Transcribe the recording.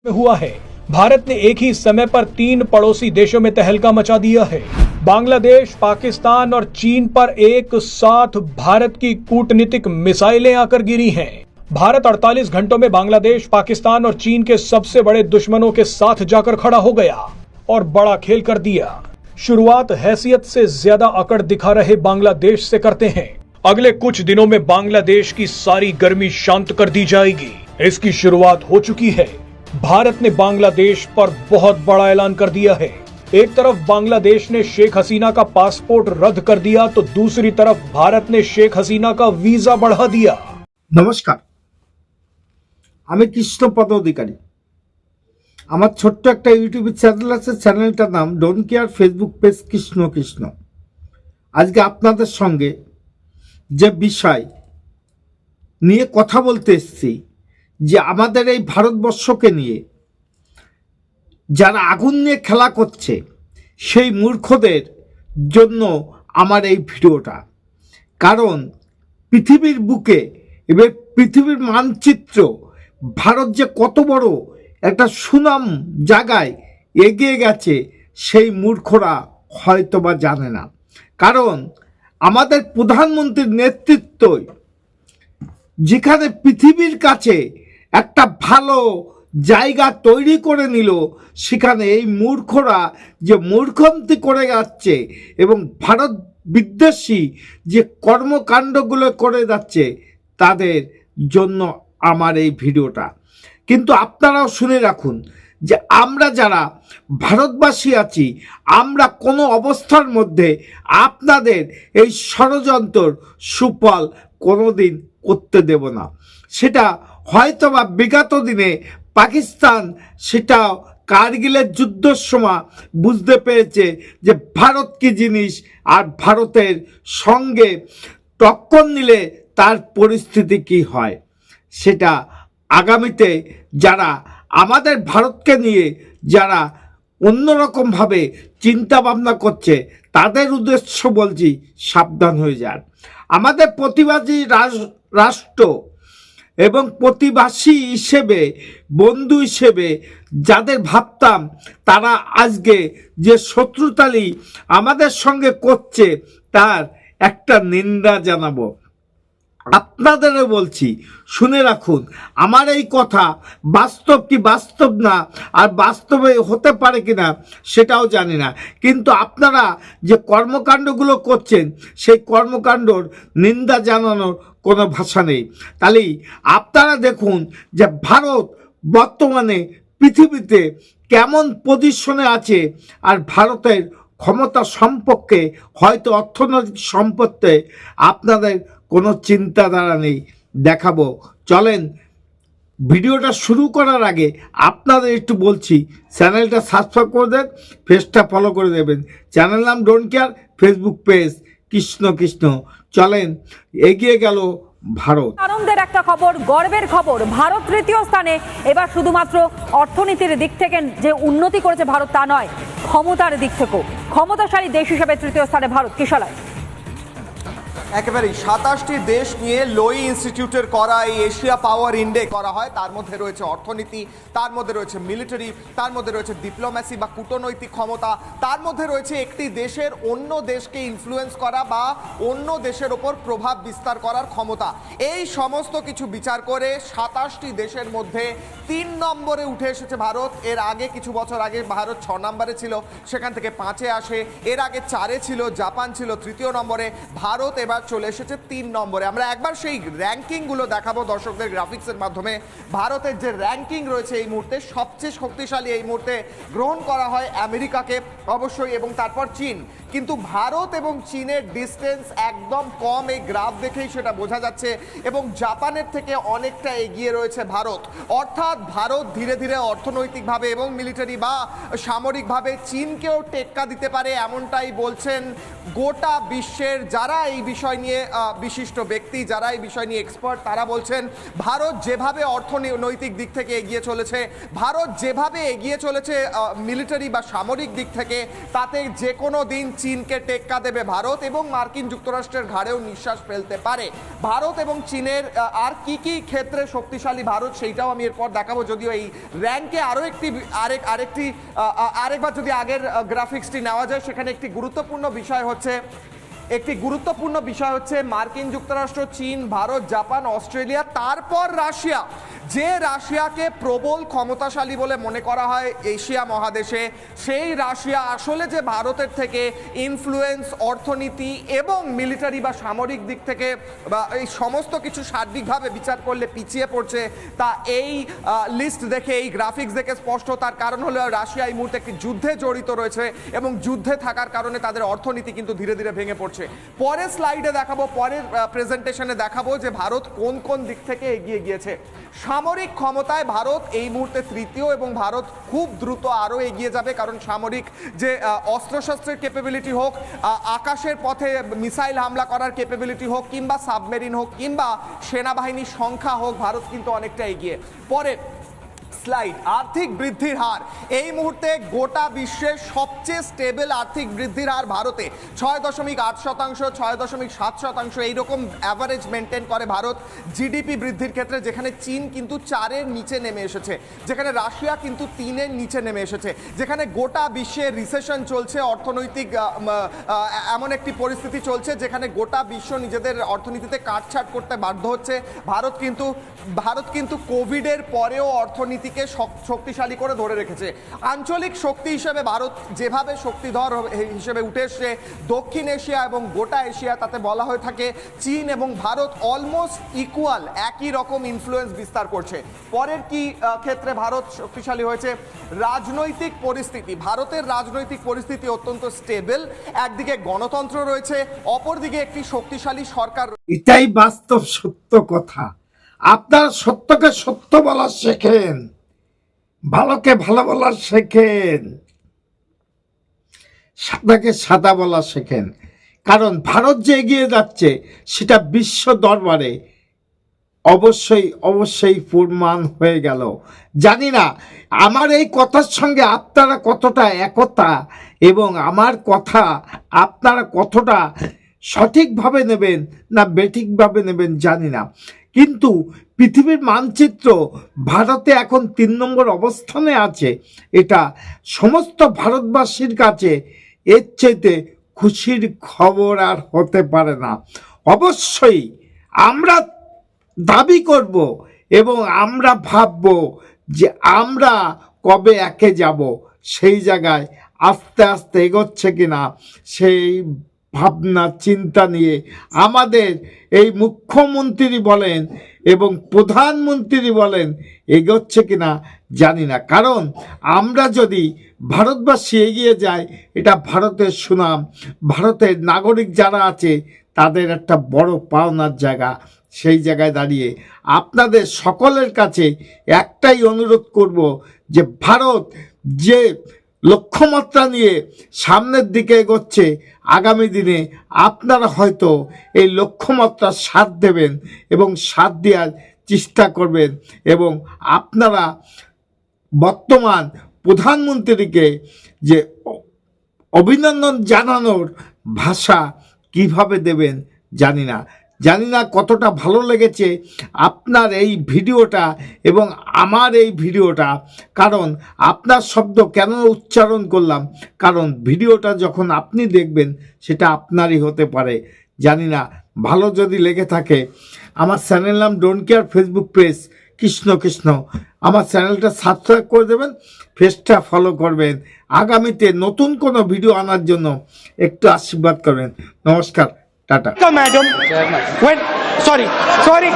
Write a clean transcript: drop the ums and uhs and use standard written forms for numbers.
हुआ है। भारत ने एक ही समय पर 3 पड़ोसी देशों में तहलका मचा दिया है। बांग्लादेश, पाकिस्तान और चीन पर एक साथ भारत की कूटनीतिक मिसाइलें आकर गिरी हैं। भारत 48 घंटों में बांग्लादेश, पाकिस्तान और चीन के सबसे बड़े दुश्मनों के साथ जाकर खड़ा हो गया और बड़ा खेल कर दिया। शुरुआत हैसियत से ज्यादा अकड़ दिखा रहे बांग्लादेश से करते हैं। अगले कुछ दिनों में बांग्लादेश की सारी गर्मी शांत कर दी जाएगी। इसकी शुरुआत हो चुकी है। भारत ने बांग्लादेश पर बहुत बड़ा ऐलान कर दिया है। एक तरफ बांग्लादेश ने शेख हसीना का पासपोर्ट रद्द कर दिया तो दूसरी तरफ भारत ने शेख हसीना का वीजा बढ़ा दिया। नमस्कार, আমি কৃষ্ণপদ অধিকারী। আমার ছোট্ট একটা ইউটিউব চ্যানেল আছে, চ্যানেলটার নাম don't care, Facebook page Krishna Krishna. আজকে আপনাদের সঙ্গে যে বিষয় নিয়ে কথা বলতে এসেছি, যে আমাদের এই ভারতবর্ষকে নিয়ে যারা আগুন নিয়ে খেলা করছে সেই মূর্খদের জন্য আমার এই ভিডিওটা। কারণ পৃথিবীর বুকে এবার পৃথিবীর মানচিত্র ভারত যে কত বড় একটা সুনাম জায়গায় এগিয়ে গেছে সেই মূর্খরা হয়তোবা জানে না। কারণ আমাদের প্রধানমন্ত্রীর নেতৃত্বই যেখানে পৃথিবীর কাছে একটা ভালো জায়গা তৈরি করে নিল, সেখানে এই মূর্খরা যে মূর্খন্তি করে যাচ্ছে এবং ভারত বিদ্বেষী যে কর্মকাণ্ডগুলো করে যাচ্ছে তাদের জন্য আমার এই ভিডিওটা। কিন্তু আপনারাও শুনে রাখুন যে আমরা যারা ভারতবাসী আছি, আমরা কোনো অবস্থার মধ্যে আপনাদের এই ষড়যন্ত্র সুফল কোনোদিন করতে দেব না। সেটা হয়তোবা বিগত দিনে পাকিস্তান সেটা কারগিলের যুদ্ধের সময় বুঝতে পেরেছে যে ভারত কি জিনিস, আর ভারতের সঙ্গে টক্কর নিলে তার পরিস্থিতি কি হয়। সেটা আগামীতে যারা আমাদের ভারতকে নিয়ে যারা অন্যরকমভাবে চিন্তা ভাবনা করছে তাদের উদ্দেশ্য বলছি, সাবধান হয়ে যান। আমাদের প্রতিবাদী রাষ্ট্র এবং প্রতিবাসী হিসেবে, বন্ধু হিসেবে যাদের ভাবতাম, তারা আজকে যে শত্রুতালি আমাদের সঙ্গে করছে তার একটা নিন্দা জানাবো। আপনাদেরও বলছি, শুনে রাখুন। আমার এই কথা বাস্তব কি বাস্তব না, আর বাস্তবে হতে পারে কিনা সেটাও জানি না, কিন্তু আপনারা যে কর্মকাণ্ডগুলো করছেন সেই কর্মকাণ্ডর নিন্দা জানানোর কোনো ভাষা নেই। তাহলেই আপনারা দেখুন যে ভারত বর্তমানে পৃথিবীতে কেমন পজিশনে আছে, আর ভারতের ক্ষমতা সম্পর্কে হয়তো অর্থনৈতিক সম্পর্কে আপনাদের কোনো চিন্তাধারা নেই। দেখাবো, চলেন। ভিডিওটা শুরু করার আগে আপনাদের একটু বলছি, চ্যানেলটা সাবস্ক্রাইব করে দেন, পেজটা ফলো করে দেবেন। চ্যানেল নাম don't care, Facebook page Krishna Krishna. চলেন, এগিয়ে গেল ভারত। আনন্দের একটা খবর, গর্বের খবর, ভারত তৃতীয় স্থানে। এবার শুধুমাত্র অর্থনীতির দিক থেকে যে উন্নতি করেছে ভারত তা নয়, ক্ষমতার দিক থেকেও ক্ষমতাশালী দেশ হিসেবে তৃতীয় স্থানে ভারত। কিশোরায় একেবারেই 27টি দেশ নিয়ে লোই ইনস্টিটিউটের করা এই এশিয়া পাওয়ার ইন্ডেক্স করা হয়। তার মধ্যে রয়েছে অর্থনীতি, তার মধ্যে রয়েছে মিলিটারি, তার মধ্যে রয়েছে ডিপ্লোম্যাসি বা কূটনৈতিক ক্ষমতা, তার মধ্যে রয়েছে একটি দেশের অন্য দেশকে ইনফ্লুয়েন্স করা বা অন্য দেশের ওপর প্রভাব বিস্তার করার ক্ষমতা। এই সমস্ত কিছু বিচার করে 27টি দেশের মধ্যে 3 নম্বরে উঠে এসেছে ভারত। এর আগে কিছু বছর আগে ভারত 6 নম্বরে ছিল, সেখান থেকে 5-এ আসে। এর আগে 4-এ ছিল, জাপান ছিল তৃতীয় নম্বরে, ভারত এবার চলে এসেছে 3 নম্বরে। আমরা একবার সেই র্যাঙ্কিংগুলো দেখাবো দর্শকদের গ্রাফিক্সের মাধ্যমে। ভারতের যে র্যাঙ্কিং রয়েছে এই মুহূর্তে, সবচেয়ে শক্তিশালী এই মুহূর্তে গ্রহণ করা হয় আমেরিকাকে অবশ্যই, এবং তারপর চীন। কিন্তু ভারত এবং চীনের ডিস্টেন্স একদম কম, এই গ্রাফ দেখেই সেটা বোঝা যাচ্ছে, এবং জাপানের থেকে অনেকটা এগিয়ে রয়েছে ভারত। অর্থাৎ ভারত ধীরে ধীরে অর্থনৈতিকভাবে এবং মিলিটারি বা সামরিকভাবে চীনকেও টেক্কা দিতে পারে, এমনটাই বলছেন গোটা বিশ্বের যারা এই বিষয় বিষয় নিয়ে বিশিষ্ট ব্যক্তি, যারা এই বিষয় নিয়ে এক্সপার্ট, তারা বলছেন ভারত যেভাবে অর্থনৈতিক দিক থেকে এগিয়ে চলেছে, ভারত যেভাবে এগিয়ে চলেছে মিলিটারি বা সামরিক দিক থেকে, তাতে যে কোনো দিন চীনকে টেক্কা দেবে ভারত এবং মার্কিন যুক্তরাষ্ট্রের ঘাড়েও নিঃশ্বাস ফেলতে পারে। ভারত এবং চীনের আর কি কি ক্ষেত্রে শক্তিশালী ভারত সেইটাও আমি এরপর দেখাবো, যদিও এই র্যাঙ্কে আরেকবার যদি আগের গ্রাফিক্সটি নেওয়া যায়, সেখানে একটি গুরুত্বপূর্ণ বিষয় হচ্ছে মার্কিন যুক্তরাষ্ট্র, চীন, ভারত, জাপান, অস্ট্রেলিয়া, তারপর রাশিয়া। যে রাশিয়াকে প্রবল ক্ষমতাশালী বলে মনে করা হয় এশিয়া মহাদেশে, সেই রাশিয়া আসলে যে ভারতের থেকে ইনফ্লুয়েন্স, অর্থনীতি এবং মিলিটারি বা সামরিক দিক থেকে বা এই সমস্ত কিছু সার্বিকভাবে বিচার করলে পিছিয়ে পড়ছে, তা এই লিস্ট দেখে, এই গ্রাফিক্স দেখে স্পষ্ট। তার কারণ হলো রাশিয়া এই মুহূর্তে একটি যুদ্ধে জড়িত রয়েছে এবং যুদ্ধে থাকার কারণে তাদের অর্থনীতি কিন্তু ধীরে ধীরে ভেঙে পড়ছে। পরের স্লাইডে দেখাবো, পরের প্রেজেন্টেশনে দেখাবো যে ভারত কোন কোন দিক থেকে এগিয়ে গিয়েছে। সামরিক ক্ষমতায় ভারত এই মুহূর্তে তৃতীয় এবং ভারত খুব দ্রুত আরও এগিয়ে যাবে, কারণ সামরিক যে অস্ত্রশস্ত্রের ক্যাপাবিলিটি হোক, আকাশের পথে মিসাইল হামলা করার ক্যাপাবিলিটি হোক, কিংবা সাবমেরিন হোক, কিংবা সেনাবাহিনীর সংখ্যা হোক, ভারত কিন্তু অনেকটা এগিয়ে। পরে স্লাইড, আর্থিক বৃদ্ধির হার এই মুহূর্তে গোটা বিশ্বের সবচেয়ে স্টেবল আর্থিক বৃদ্ধির হার ভারতে 6.8%, 6.7% এইরকম অ্যাভারেজ মেনটেন করে ভারত জিডিপি বৃদ্ধির ক্ষেত্রে, যেখানে চীন কিন্তু 4-এর নিচে নেমে এসেছে, যেখানে রাশিয়া কিন্তু 3-এর নিচে নেমে এসেছে, যেখানে গোটা বিশ্বে রিসেশন চলছে, অর্থনৈতিক এমন একটি পরিস্থিতি চলছে যেখানে গোটা বিশ্ব নিজেদের অর্থনীতিতে কাটছাট করতে বাধ্য হচ্ছে। ভারত কিন্তু কোভিডের পরেও অর্থনীতি শক্তিশালী করে ধরে রেখেছে। আঞ্চলিক শক্তি হিসেবে ভারত যেভাবে শক্তিধর হিসেবে উঠে এসছে, দক্ষিণ এশিয়া এবং গোটা এশিয়া, তাতে বলা হয়ে থাকে চীন এবং ভারত অলমোস্ট ইকুয়াল, একই রকম ইনফ্লুয়েন্স বিস্তার করছে। পরের কি ক্ষেত্রে ভারত শক্তিশালী হয়েছে? রাজনৈতিক পরিস্থিতি, ভারতের রাজনৈতিক পরিস্থিতি অত্যন্ত স্টেবল। একদিকে গণতন্ত্র রয়েছে, অপরদিকে একটি শক্তিশালী সরকার। এটাই বাস্তব সত্য কথা। আপনার সত্যকে সত্য বলা শেখেন, ভালোকে ভালো বলা শেখেন, সাদাকে সাদা বলা শেখেন। কারণ ভারত যে এগিয়ে যাচ্ছে সেটা বিশ্ব দরবারে অবশ্যই প্রমাণ হয়ে গেল। জানি না আমার এই কথার সঙ্গে আপনারা কতটা একতা এবং আমার কথা আপনারা কতটা সঠিকভাবে নেবেন না বেঠিকভাবে নেবেন জানি না, কিন্তু পৃথিবীর মানচিত্র ভারতে এখন 3 নম্বর অবস্থানে আছে। এটা সমস্ত ভারতবাসীর কাছে এর চাইতে খুশির খবর আর হতে পারে না। অবশ্যই আমরা দাবি করব এবং আমরা ভাবব যে আমরা কবে একে যাব, সেই জায়গায় আস্তে আস্তে এগোচ্ছে কিনা সেই ভাবনা চিন্তা নিয়ে আমাদের এই মুখ্যমন্ত্রী বলেন এবং প্রধানমন্ত্রী বলেন এগোচ্ছে কিনা জানি না। কারণ আমরা যদি ভারতবাসী এগিয়ে যাই, এটা ভারতের সুনাম, ভারতের নাগরিক যারা আছে তাদের একটা বড় পাওনার জায়গা। সেই জায়গায় দাঁড়িয়ে আপনাদের সকলের কাছে একটাই অনুরোধ করব যে ভারত যে লক্ষ্যমাত্রা নিয়ে সামনের দিকে এগোচ্ছে, আগামী দিনে আপনারা হয়তো এই লক্ষ্যমাত্রার সাথ দেবেন এবং সাথ দেওয়ার চেষ্টা করবেন এবং আপনারা বর্তমান প্রধানমন্ত্রীকে যে অভিনন্দন জানানোর ভাষা কিভাবে দেবেন জানি না কতটা ভালো লেগেছে আপনার এই ভিডিওটা এবং আমার এই ভিডিওটা। কারণ আপনার শব্দ কেন উচ্চারণ করলাম, কারণ ভিডিওটা যখন আপনি দেখবেন সেটা আপনারই হতে পারে। জানি না, ভালো যদি লেগে থাকে আমার চ্যানেল নাম don't care, Facebook page Krishna, আমার চ্যানেলটা সাবস্ক্রাইব করে দেবেন, পেজটা ফলো করবেন। আগামীতে নতুন কোনো ভিডিও আনার জন্য একটু আশীর্বাদ করবেন। নমস্কার, টাটা। Madam, when sorry.